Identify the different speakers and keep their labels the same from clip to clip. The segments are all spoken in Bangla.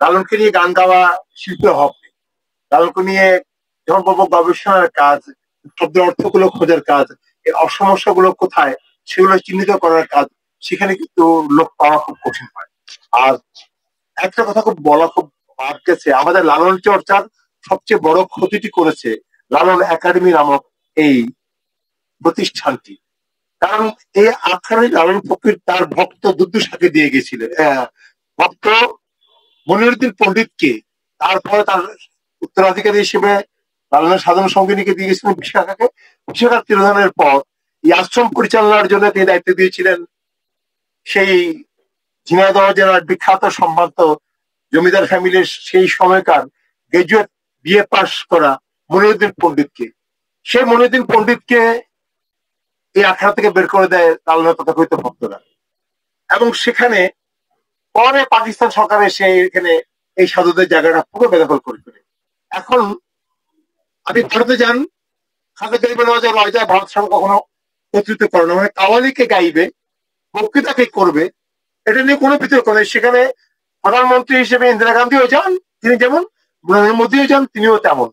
Speaker 1: লালনকে নিয়ে গান গাওয়া শিল্পের হক নেই। লালনকে নিয়ে যখন বলবো গবেষণার কাজ, শব্দের অর্থগুলো খোঁজার কাজ, এর অসমস্যা গুলো কোথায় সেগুলো চিহ্নিত করার কাজ, সেখানে কিন্তু লোক পাওয়া খুব কঠিন হয়। আর একটা কথা খুব বলা খুব বাদ গেছে, আমাদের লালন চর্চার সবচেয়ে বড় ক্ষতিটি করেছে লালন একাডেমি নামক এই প্রতিষ্ঠানটি। কারণ এই আখ্যানে লালন ফকির তার ভক্ত দুদ্দুসাকে দিয়ে গেছিলেন, ভক্ত মনিরুদ্দিন পণ্ডিতকে, তারপরে তার উত্তরাধিকারী হিসেবে লালনের সাধারণ সঙ্গিনীকে দিয়ে গেছিলেন বিশাখাকে। বিশাখার তিরোধানের পর এই আশ্রম পরিচালনার জন্য তিনি দায়িত্ব দিয়েছিলেন সেই ঝিনাইদহ জেলার বিখ্যাত সম্ভ্রান্ত জমিদার ফ্যামিলির সেই সময়কার গ্রাজুয়েট বিএ পাস করা মনিরুদ্দিন পণ্ডিতকে। সেই মনিরুদ্দিন পণ্ডিতকে এই আখড়া থেকে বের করে দেয় লালনের তথাকথিত ভক্তরা, এবং সেখানে পরে পাকিস্তান সরকার এসে এখানে এই সাধুদের জায়গাটা পুরো বেদখল করে ফেলে। এখন আপনি ভারতে যান, খাজা গরিব নওয়াজের রাজা ভারত সরকার কখনো নেতৃত্ব করে না, মানে কাওয়ালিকে গাইবে, বক্তৃতাকে করবে, এটা নিয়ে কোনো বিতর্ক নেই। সেখানে প্রধানমন্ত্রী হিসেবে ইন্দিরা গান্ধীও যান, তিনি যেমন, নরেন্দ্র মোদীও যান, তিনিও তেমন।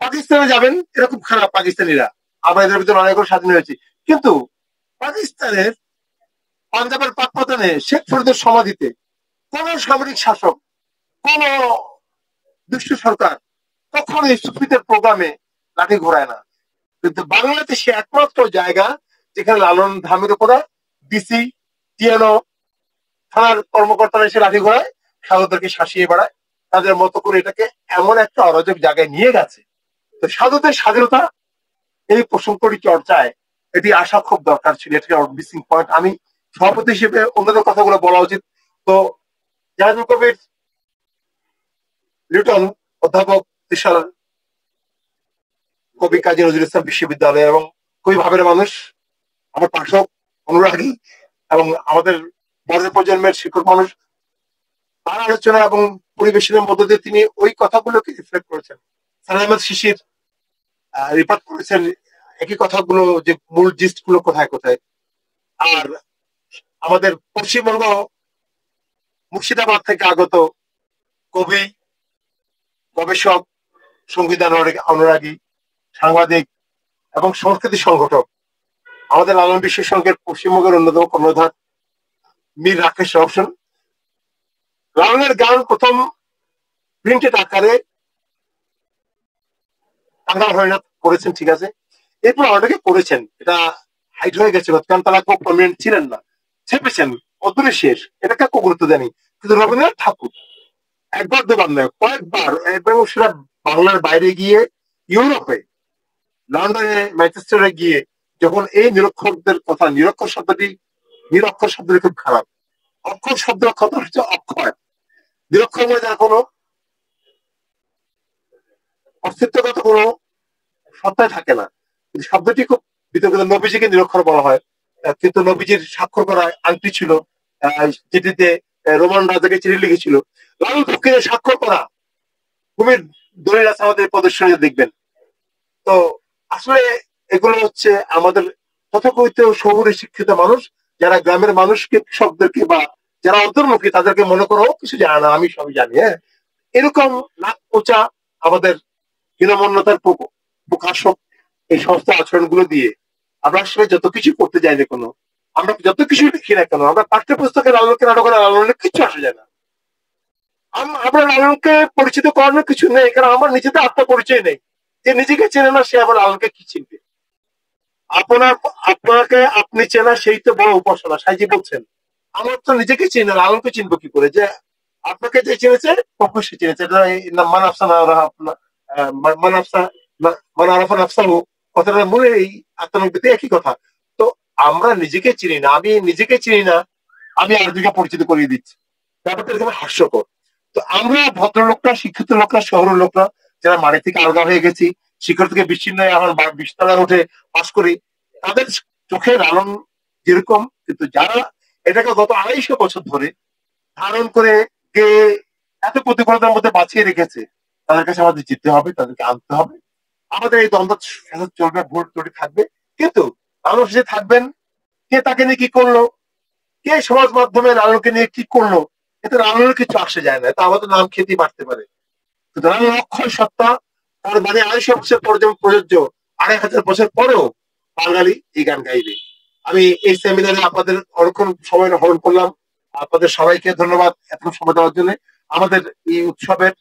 Speaker 1: পাকিস্তানে যাবেন, এরা খুব খারাপ পাকিস্তানিরা, আমরা এদের ভিতরে অনেক স্বাধীন হয়েছি, কিন্তু পাকিস্তানের পাঞ্জাবের পাকপাতানে শেখ ফরিদের সমাধিতে কোন সামরিক শাসক, কোন দুষ্ট সরকার কখনো এই সুফিদের প্রোগ্রামে লাঠি ঘোরায় না। কিন্তু বাংলাদেশে একমাত্র জায়গা যেখানে লালন ধামের উপরে ডিসি, টিএনও, থানার কর্মকর্তারা এসে লাঠি ঘোরায়, সাধুদেরকে শাসিয়ে বেড়ায়, তাদের মতো করে এটাকে এমন একটা অরাজক জায়গায় নিয়ে গেছে। তো সাধুদের স্বাধীনতা এই প্রসঙ্গটি চর্চায় এটি আসা খুব দরকার ছিল, এটি মিসিং পয়েন্ট। আমি সভাপতি হিসেবে অন্যদের কথাগুলো বলা উচিত। তো জাহাজুল কবির লিটন, অধ্যাপক বিশাল কবি কাজী নজরুল ইসলাম বিশ্ববিদ্যালয় এবং খুবই ভাবের মানুষ, আমার পাঠক, অনুরাগী এবং আমাদের বড় প্রজন্মের শিক্ষক মানুষ, তার আলোচনা এবং পরিবেশনের মধ্য দিয়ে তিনি ওই কথাগুলোকে রিফ্লেক্ট করেছেন। সালামাত শিশির রিপোর্ট করেছেন একই কথাগুলো, যে মূল জিস্ট গুলো কোথায় কোথায়। আর আমাদের পশ্চিমবঙ্গ মুর্শিদাবাদ থেকে আগত কবি, গবেষক, সঙ্গীত অনুরাগী, সাংবাদিক এবং সংস্কৃতি সংগঠক আমাদের লালন বিশ্ব সংঘের পশ্চিমবঙ্গের অন্যতম কর্ণধার মীর রাকেশ রওশন। লালনের গান প্রথম প্রিন্টেড আকারে টাঙ্গাল হরিনাথ করেছেন, ঠিক আছে, এরপর অনেকে করেছেন, এটা হাইট হয়ে গেছে, কারণ তারা খুব প্রমিনেন্ট ছিলেন না, ছেপেছেন, অদূরে শেষ, এটাকে খুব গুরুত্ব দেয়নি। কিন্তু রবীন্দ্রনাথ ঠাকুর একবার দুবার নয়, কয়েকবার, এবং সেটা বাংলার বাইরে গিয়ে, ইউরোপে, লন্ডনে, ম্যানচেস্টারে গিয়ে যখন এই নিরক্ষরদের কথা, নিরক্ষর শব্দটি, নিরক্ষর শব্দটি খুব খারাপ, অক্ষর শব্দ কথা হচ্ছে অক্ষয়, নিরক্ষর মানে যার কোনো অস্তিত্বগত কোনো সত্তায় থাকে না, কিন্তু শব্দটি খুব বিতর্কিত। নবীজিকে নিরক্ষর বলা হয়, কিন্তু নবীজির স্বাক্ষর করা আংটি ছিল, যেটিতে রোমান রাজাকে চিঠি লিখেছিল। লালন ফকিরের স্বাক্ষর করা কুমির দলিল আছে আমাদের প্রদর্শনী দেখবেন। তো আসলে এগুলো হচ্ছে আমাদের তথাকথিত শহুরে শিক্ষিত মানুষ, যারা গ্রামের মানুষকে, কৃষকদেরকে বা যারা অন্তর্মুখী তাদেরকে মনে করো কিছু জানে না, আমি সবই জানি, হ্যাঁ, এরকম নাক পোচা আমাদের হীনমন্যতার প্রকাশক এই সমস্ত আচরণগুলো দিয়ে আমরা আসলে যত কিছু করতে যাই না কোনো, আমরা যত কিছু লিখি না কেন, আমরা পাঠ্যপুস্তকে লালনকে নাটক করে লালনের কিছু আসে যায় না। আমরা লালনকে পরিচিত করানোর কিছু নেই, কারণ আমার নিজেদের আত্মপরিচয় নেই। যে নিজেকে চেনে না সে আবার লালনকে কি চিনবে? আপনার, আপনাকে আপনি চেনা সেই তো বড় উপাসনা। সাইজি বলছেন আমার তো নিজেকে চিনি না, লালনকে চিনবো কি করে? যে আপনাকে যে চিনেছে কখন সে চিনেছে, এটা মানাফসা মানাফসা মানারফা নাফসাহু কথাটা মনে, এই আত্মানুভূতি একই কথা। তো আমরা নিজেকে চিনি না, আমি নিজেকে চিনি না, আমি আরেকজনকে পরিচিত করিয়ে দিচ্ছি, ব্যাপারটা এরকম হাস্যকর। তো আমরা ভদ্রলোকরা, শিক্ষিত লোকরা, শহরের লোকরা যারা মাটি থেকে আলাদা হয়ে গেছি, শিক্ষা থেকে বিচ্ছিন্ন হয়ে এখন বিশতলায় উঠে পাশ করি, তাদের চোখে লালন যেরকম, কিন্তু যারা এটাকে গত 250 বছর ধরে ধারণ করে গিয়ে এত প্রতিকূলতার মধ্যে বাঁচিয়ে রেখেছে, তাদের কাছে আমাদের যেতে হবে, তাদেরকে আনতে হবে। আমাদের এই দ্বন্দ্ব চলবে, ভোট তৈরি থাকবে, কিন্তু মানুষ যে থাকবেন, কে তাকে নিয়ে কি করলো, কে সমাজ মাধ্যমে লালনকে নিয়ে কি করলো, এতে লালনের কিছু আসে যায় না, তা আমাদের নাম খেতেই পারতে পারে। সুতরাং অক্ষয় সত্তা, তার মানে 250 বছর পর যেমন প্রযোজ্য, 2500 বছর পরেও বাঙালি এই গান গাইবে। আমি এই সেমিনারে আপনাদের অনেকক্ষণ সময় হরণ করলাম, আপনাদের সবাইকে ধন্যবাদ এতক্ষণ সময় দেওয়ার জন্য। আমাদের এই উৎসবের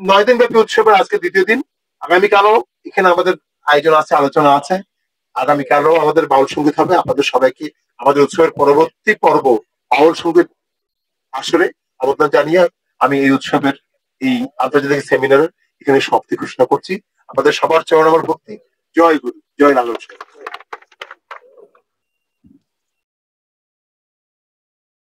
Speaker 1: 9 দিন ব্যাপী উৎসবের আজকে দ্বিতীয় দিন। আগামীকালও এখানে আমাদের আয়োজন আছে, আলোচনা আছে। আগামীকালও আমাদের বাউল সঙ্গীত হবে। আপনাদের সবাইকে আমাদের উৎসবের পরবর্তী পর্ব বাউল সঙ্গীত আসরে আবেদন জানিয়ে আমি এই উৎসবের এই আন্তর্জাতিক সেমিনারের এখানে সমাপ্তি ঘোষণা করছি। আমাদের সবার চরণ আমার ভক্তি। জয় গুরু, জয় লালন সাহেব।